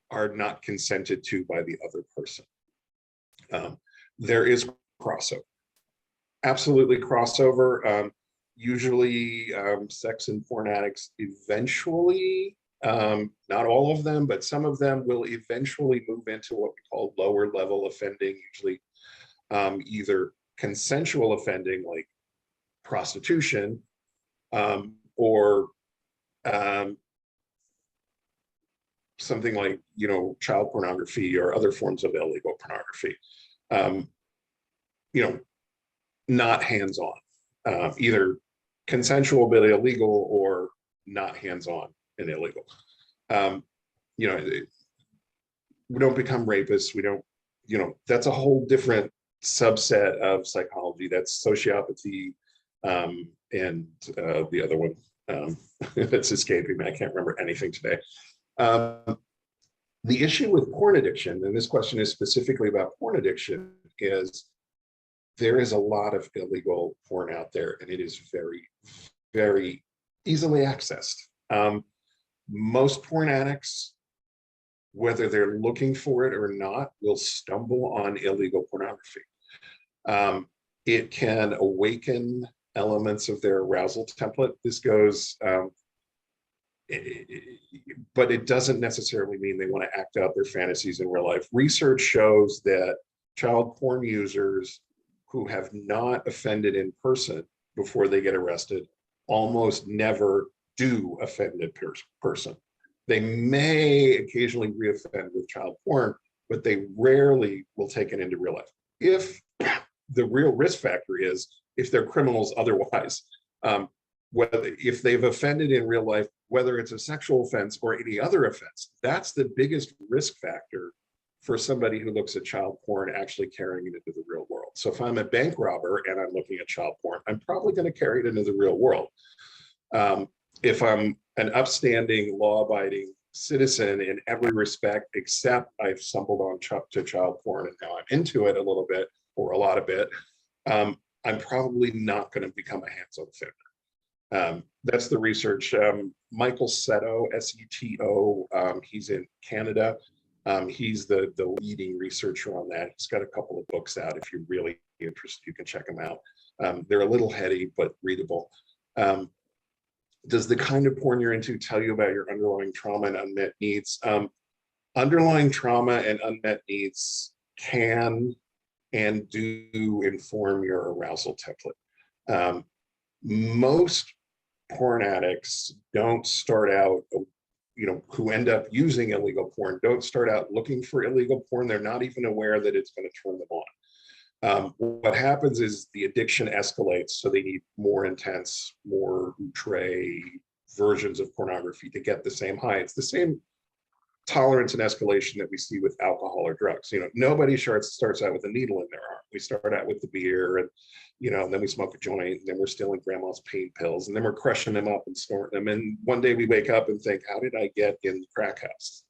are not consented to by the other person. There is crossover. Absolutely crossover. Usually sex and porn addicts eventually, not all of them, but some of them will eventually move into what we call lower level offending, usually either consensual offending like prostitution or something like, child pornography or other forms of illegal pornography. Not hands-on, either consensual but illegal or not hands-on and illegal. We don't become rapists. We don't, that's a whole different subset of psychology. That's sociopathy and the other one that's escaping me. I can't remember anything today. The issue with porn addiction, and this question is specifically about porn addiction, is there is a lot of illegal porn out there, and it is very, very easily accessed. Most porn addicts, whether they're looking for it or not, will stumble on illegal pornography. It can awaken elements of their arousal template. This goes, but it doesn't necessarily mean they want to act out their fantasies in real life. Research shows that child porn users who have not offended in person before they get arrested almost never do offend in person. They may occasionally reoffend with child porn, but they rarely will take it into real life. If the real risk factor is if they're criminals otherwise, if they've offended in real life, whether it's a sexual offense or any other offense, that's the biggest risk factor for somebody who looks at child porn actually carrying it into the real world. So if I'm a bank robber and I'm looking at child porn, I'm probably going to carry it into the real world. If I'm an upstanding, law-abiding citizen in every respect, except I've stumbled on to child porn and now I'm into it a little bit or a lot of it, I'm probably not going to become a hands-on offender. That's the research. Michael Seto, S-E-T-O, he's in Canada. He's the leading researcher on that. He's got a couple of books out. If you're really interested, you can check them out. They're a little heady, but readable. Does the kind of porn you're into tell you about your underlying trauma and unmet needs? Underlying trauma and unmet needs can and do inform your arousal template. Most porn addicts don't start out, who end up using illegal porn, don't start out looking for illegal porn. They're not even aware that it's going to turn them on. What happens is the addiction escalates, so they need more intense, more outre versions of pornography to get the same high. It's the same tolerance and escalation that we see with alcohol or drugs. Nobody starts out with a needle in their arm. We start out with the beer, and then we smoke a joint, and then we're stealing grandma's pain pills, and then we're crushing them up and snorting them. And one day we wake up and think, how did I get in the crack house?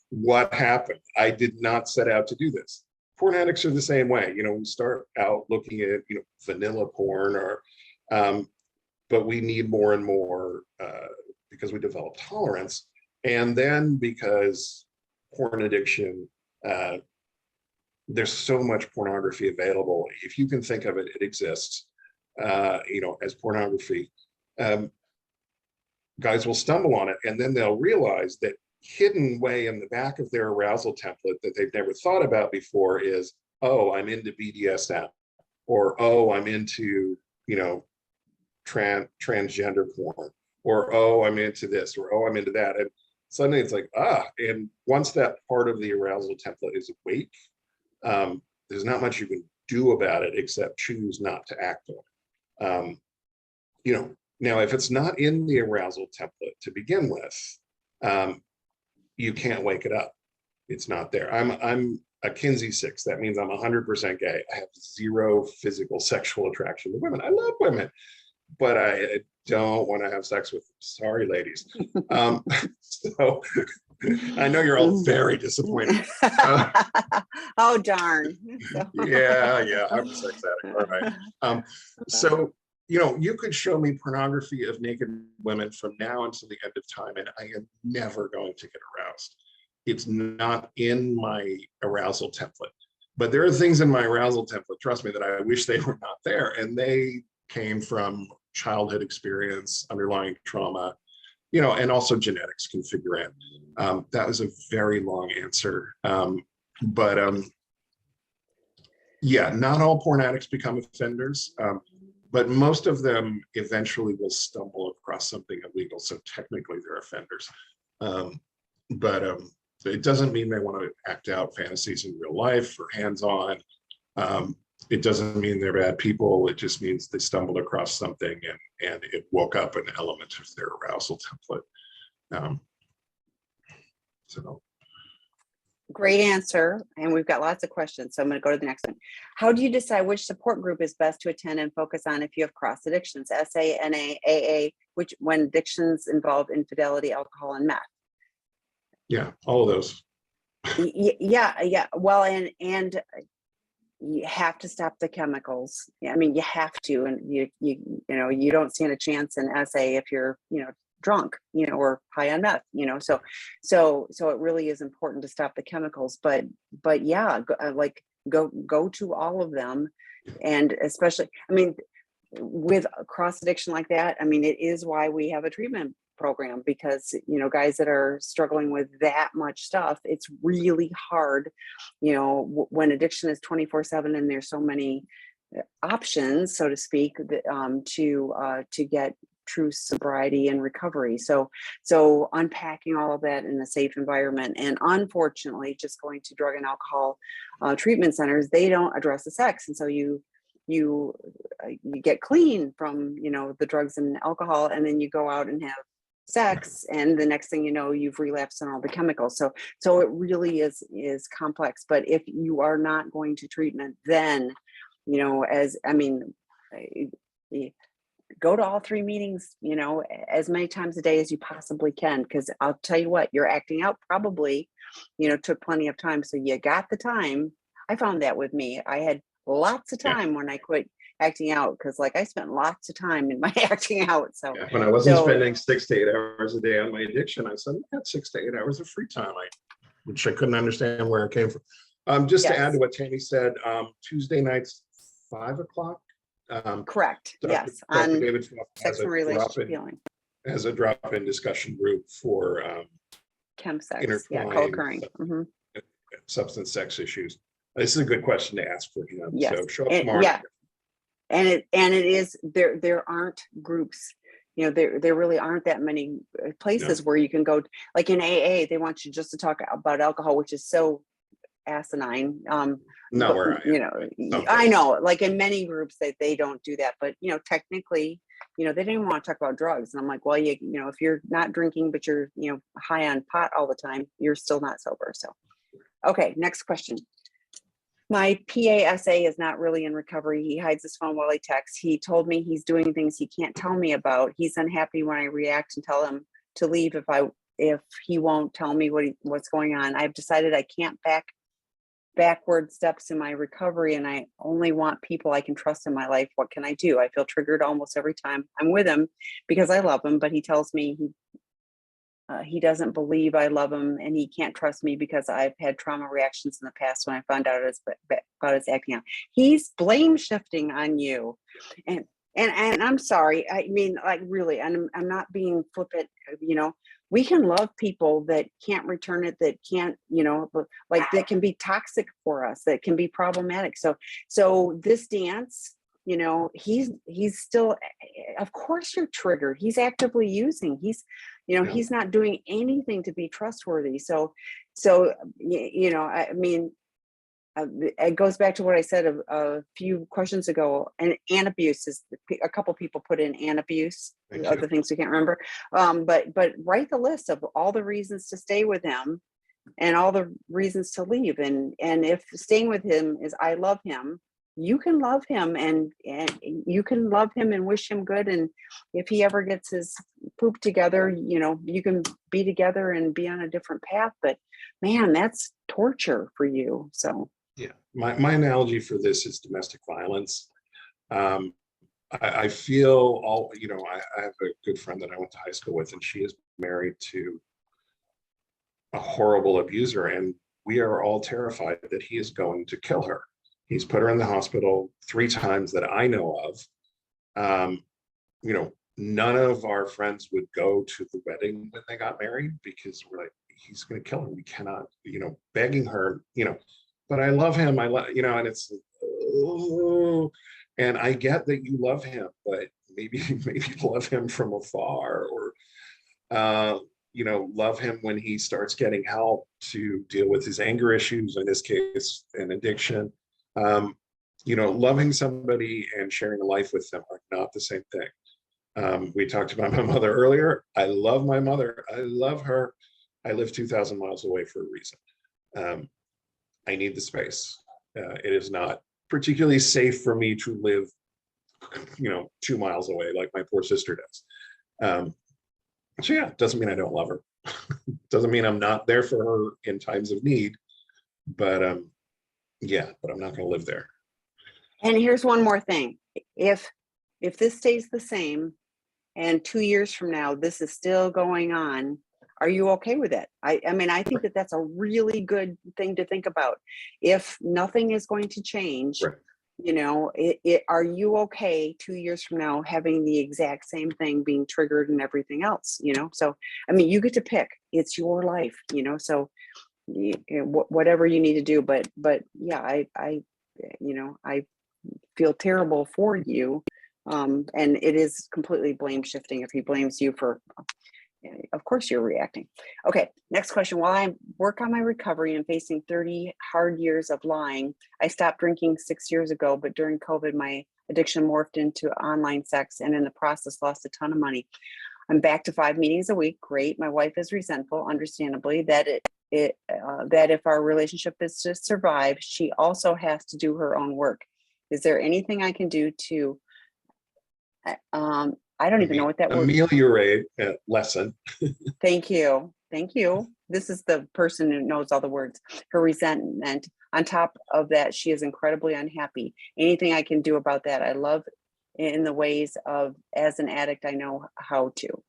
What happened? I did not set out to do this. Porn addicts are the same way. We start out looking at, vanilla porn, or, but we need more and more because we develop tolerance. And then because porn addiction, there's so much pornography available. If you can think of it, it exists, as pornography. Guys will stumble on it, and then they'll realize that hidden way in the back of their arousal template that they've never thought about before is, oh, I'm into BDSM, or, oh, I'm into, transgender porn, or, oh, I'm into this, or, oh, I'm into that. And suddenly it's like, and once that part of the arousal template is awake, there's not much you can do about it except choose not to act on it. Now, if it's not in the arousal template to begin with, you can't wake it up. It's not there. I'm a Kinsey 6. That means I'm 100% gay. I have zero physical sexual attraction to women. I love women, but I don't want to have sex with them. Sorry, ladies. So I know you're all very disappointed. Oh, darn. Yeah, I'm a sex addict. All right. So, you could show me pornography of naked women from now until the end of time, and I am never going to get aroused. It's not in my arousal template. But there are things in my arousal template, trust me, that I wish they were not there. And they came from childhood experience, underlying trauma, and also genetics can figure in. That was a very long answer. But not all porn addicts become offenders, but most of them eventually will stumble across something illegal. So technically they're offenders. But it doesn't mean they want to act out fantasies in real life or hands-on. It doesn't mean they're bad people. It just means they stumbled across something and it woke up an element of their arousal template. So. Great answer. And we've got lots of questions. So I'm going to go to the next one. How do you decide which support group is best to attend and focus on if you have cross addictions, SA, NA, AA, when addictions involve infidelity, alcohol, and meth? Yeah, all of those. Yeah. Well, and you have to stop the chemicals. I mean, you have to, and you don't stand a chance in SA if you're, drunk, or high on meth, so it really is important to stop the chemicals, but yeah, go to all of them. And especially, with cross addiction like that, it is why we have a treatment program, because guys that are struggling with that much stuff, it's really hard, when addiction is 24/7 and there's so many options, so to speak, to get true sobriety and recovery. So unpacking all of that in a safe environment. And unfortunately, just going to drug and alcohol treatment centers, they don't address the sex, and so you get clean from the drugs and alcohol, and then you go out and have sex, and the next thing you know, you've relapsed on all the chemicals. So it really is complex. But if you are not going to treatment, then go to all 3 meetings, as many times a day as you possibly can, because I'll tell you what, your acting out probably, took plenty of time. So you got the time. I found that with me. I had lots of time when I quit acting out, because I spent lots of time in my acting out. So when I wasn't spending 6 to 8 hours a day on my addiction, I suddenly had 6 to 8 hours of free time, which I couldn't understand where it came from. Just to add to what Tami said, Tuesday nights, 5 o'clock. Correct. Yes. Dr. David sex and relationship healing. As a drop-in discussion group for chem sex, co-occurring substance sex issues. This is a good question to ask for him. Yes. So show up tomorrow. Yeah. And it is there aren't groups, there really aren't that many places where you can go. Like in AA, they want you just to talk about alcohol, which is so asinine. I know, like in many groups that they don't do that, but technically they didn't even want to talk about drugs. And I'm like, well, if you're not drinking, but you're, high on pot all the time, you're still not sober. So, okay, next question. My PASA is not really in recovery. He hides his phone while he texts. He told me he's doing things he can't tell me about. He's unhappy when I react and tell him to leave if he won't tell me what's going on. I've decided I can't backward steps in my recovery, and I only want people I can trust in my life. What can I do? I feel triggered almost every time I'm with him because I love him, but he tells me he doesn't believe I love him, and he can't trust me because I've had trauma reactions in the past when I found out about his acting out. He's blame shifting on you, and I'm sorry. I mean, like, really, and I'm not being flippant. We can love people that can't return it, that can't, like, that can be toxic for us, that can be problematic. So this dance, he's still, of course you're triggered. He's actively using, he's not doing anything to be trustworthy. So, I mean, it goes back to what I said a few questions ago, and abuse is, a couple people put in and abuse, other things we can't remember. But write the list of all the reasons to stay with him and all the reasons to leave. And if staying with him is, I love him, you can love him and you can love him and wish him good. And if he ever gets his poop together, you can be together and be on a different path. But man, that's torture for you. So. Yeah, my analogy for this is domestic violence. I feel I have a good friend that I went to high school with, and she is married to a horrible abuser, and we are all terrified that he is going to kill her. He's put her in the hospital 3 times that I know of. None of our friends would go to the wedding when they got married because we're like, he's going to kill her. We cannot, begging her, but I love him. And it's, oh, and I get that you love him, but maybe love him from afar, or, love him when he starts getting help to deal with his anger issues, in this case, an addiction. Loving somebody and sharing a life with them are not the same thing. We talked about my mother earlier. I love my mother. I love her. I live 2,000 miles away for a reason. I need the space. It is not particularly safe for me to live, 2 miles away like my poor sister does. So yeah, it doesn't mean I don't love her. Doesn't mean I'm not there for her in times of need. But but I'm not going to live there. And here's one more thing. If this stays the same, and 2 years from now this is still going on, are you okay with it? I mean, I think that that's a really good thing to think about. If nothing is going to change, right. Are you okay 2 years from now having the exact same thing being triggered and everything else? So I mean, you get to pick. It's your life. So whatever you need to do. But yeah, I feel terrible for you. And it is completely blame shifting if he blames you for, of course you're reacting. Okay, next question. While I work on my recovery and facing 30 hard years of lying, I stopped drinking 6 years ago, but during COVID, my addiction morphed into online sex, and in the process lost a ton of money. I'm back to 5 meetings a week. Great. My wife is resentful, understandably, that that if our relationship is to survive, she also has to do her own work. Is there anything I can do to I don't even know what that word. Ameliorate, lessen. Thank you. This is the person who knows all the words. Her resentment. On top of that, she is incredibly unhappy. Anything I can do about that? I love in the ways of, as an addict, I know how to.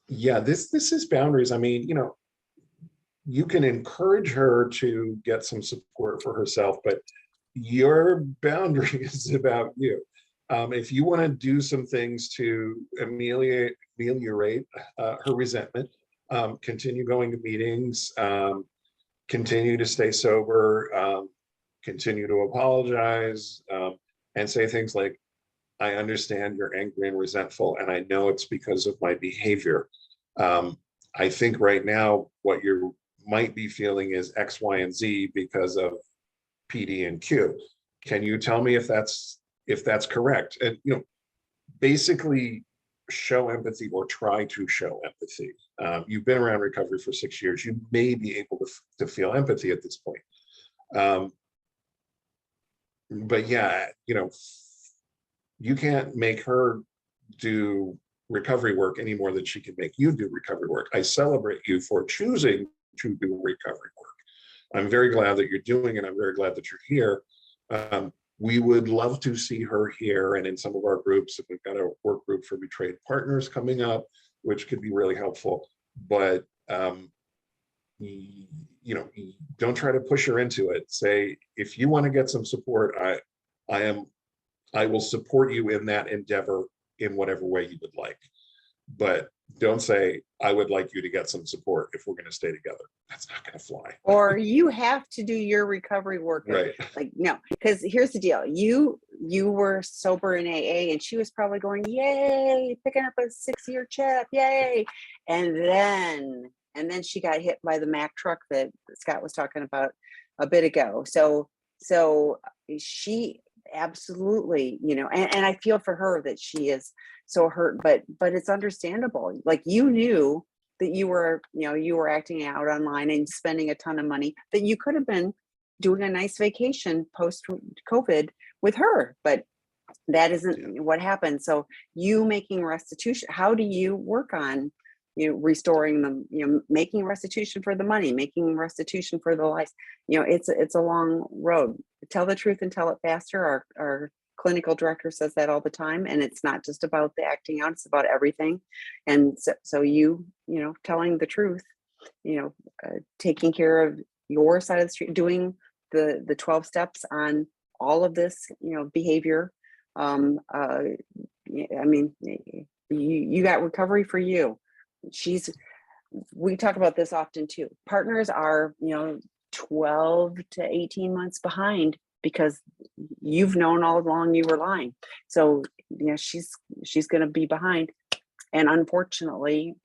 Yeah, this is boundaries. I mean, you can encourage her to get some support for herself, but your boundary is about you. If you want to do some things to ameliorate her resentment, continue going to meetings, continue to stay sober, continue to apologize, and say things like, I understand you're angry and resentful, and I know it's because of my behavior. I think right now what you might be feeling is X, Y, and Z because of PD and Q. can you tell me if that's correct? And basically show empathy or try to show empathy. You've been around recovery for 6 years. You may be able to feel empathy at this point. But yeah, you can't make her do recovery work any more than she can make you do recovery work. I celebrate you for choosing to do recovery work. I'm very glad that you're doing it. I'm very glad that you're here. We would love to see her here and in some of our groups. We've got a work group for betrayed partners coming up, which could be really helpful. But don't try to push her into it. Say, if you want to get some support, I will support you in that endeavor in whatever way you would like. But don't say, I would like you to get some support if we're going to stay together. That's not going to fly. Or you have to do your recovery work. Right. Like, no, because here's the deal. You were sober in AA and she was probably going, yay, picking up a 6-year check, yay. And then she got hit by the Mack truck that Scott was talking about a bit ago. So she absolutely, and I feel for her that she is so hurt, but it's understandable. Like, you knew that you were acting out online and spending a ton of money, that you could have been doing a nice vacation post COVID with her, but that isn't what happened. So you making restitution, how do you work on restoring them, making restitution for the money, making restitution for the lives? It's a long road. Tell the truth and tell it faster. Our clinical director says that all the time, and it's not just about the acting out, it's about everything. And so telling the truth, taking care of your side of the street, doing the 12 steps on all of this, behavior. I mean, you got recovery for you. We talk about this often too. Partners are, 12 to 18 months behind because you've known all along you were lying. So, she's going to be behind. And unfortunately,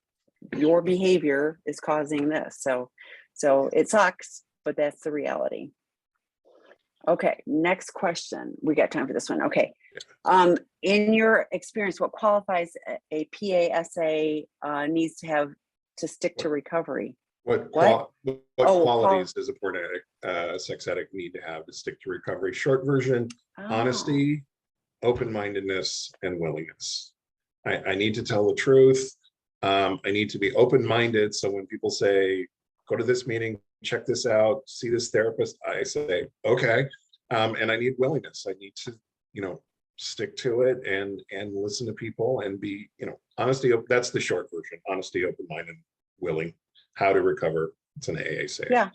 your behavior is causing this. So it sucks, but that's the reality. Okay, next question. We got time for this one. Okay. In your experience, what qualifies a PASA needs to have to stick to recovery? What qualities does a porn addict, sex addict need to have to stick to recovery? Short version: honesty, open-mindedness, and willingness. I need to tell the truth. I need to be open-minded. So when people say, go to this meeting, check this out, see this therapist, I say, okay. And I need willingness. I need to, stick to it and listen to people and be, honesty. That's the short version: honesty, open-minded, willing. How to recover. It's an AA say. Yeah.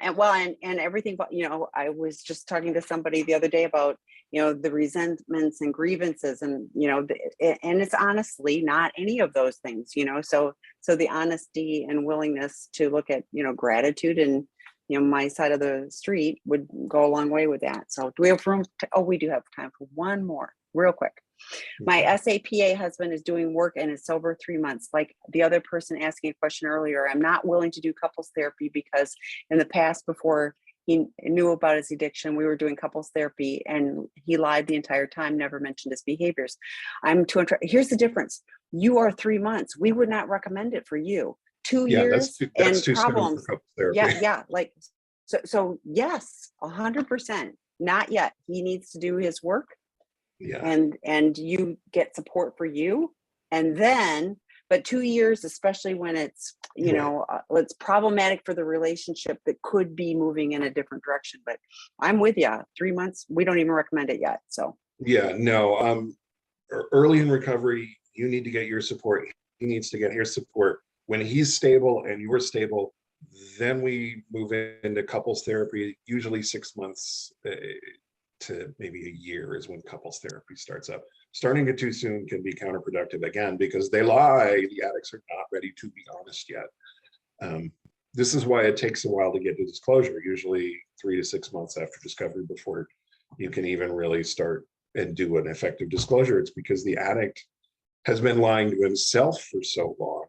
And everything, but I was just talking to somebody the other day about, the resentments and grievances, and, and it's honestly not any of those things, so the honesty and willingness to look at, gratitude and, my side of the street would go a long way with that. So do we have room we do have time for one more real quick. My SAPA husband is doing work and is sober 3 months. Like the other person asking a question earlier, I'm not willing to do couples therapy because in the past, before he knew about his addiction, we were doing couples therapy and he lied the entire time, never mentioned his behaviors. Here's the difference. You are 3 months. We would not recommend it for you. 2 years that's too problems. Soon for couples therapy. Yeah. Like, so yes, 100%. Not yet. He needs to do his work. Yeah. And you get support for you. And then, but 2 years, especially when it's, it's problematic for the relationship that could be moving in a different direction. But I'm with you. 3 months, we don't even recommend it yet. So early in recovery, you need to get your support. He needs to get his support. When he's stable and you're stable, then we move into couples therapy. Usually 6 months to maybe a year is when couples therapy starts up. Starting it too soon can be counterproductive, again, because they lie. The addicts are not ready to be honest yet. This is why it takes a while to get to disclosure, usually 3 to 6 months after discovery before you can even really start and do an effective disclosure. It's because the addict has been lying to himself for so long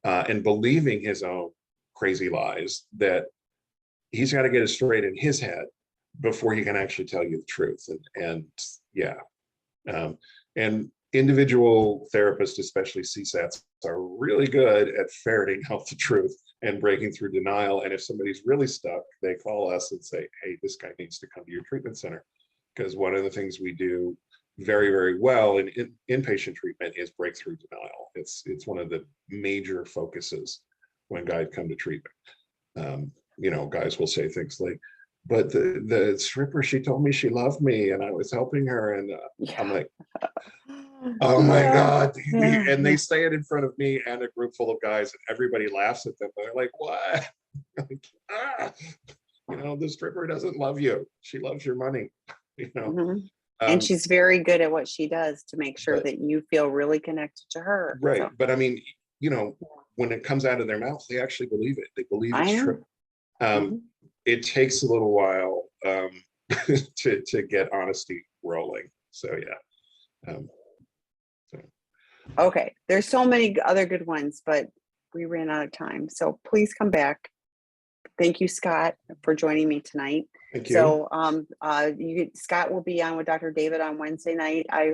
and believing his own crazy lies that he's got to get it straight in his head before he can actually tell you the truth. And yeah. And individual therapists, especially CSATs, are really good at ferreting out the truth and breaking through denial. And if somebody's really stuck, they call us and say, hey, this guy needs to come to your treatment center. Because one of the things we do very, very well in inpatient treatment is breakthrough denial. It's one of the major focuses when guys come to treatment. You know, guys will say things like, but the stripper, she told me she loved me and I was helping her. And I'm like, oh my God. And they say it in front of me and a group full of guys, and everybody laughs at them. They're like, what? Like, you know, the stripper doesn't love you. She loves your money, you know. Mm-hmm. And she's very good at what she does to make sure that you feel really connected to her. Right. So. But I mean, you know, when it comes out of their mouth, they actually believe it. They believe it's true. It takes a little while to get honesty rolling. So yeah. Okay, there's so many other good ones, but we ran out of time. So please come back. Thank you, Scott, for joining me tonight. Thank you. So Scott will be on with Dr. David on Wednesday night. I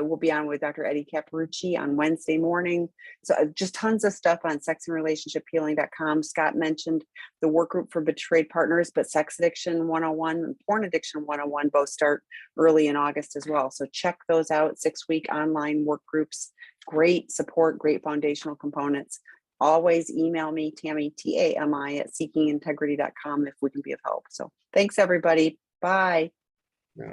will be on with Dr. Eddie Caparucci on Wednesday morning. So just tons of stuff on sexandrelationshiphealing.com. Scott mentioned the work group for betrayed partners, but Sex Addiction 101 and Porn Addiction 101 both start early in August as well. So check those out. 6-week online work groups. Great support, great foundational components. Always email me, Tami, Tami, at seekingintegrity.com if we can be of help. So thanks, everybody. Bye.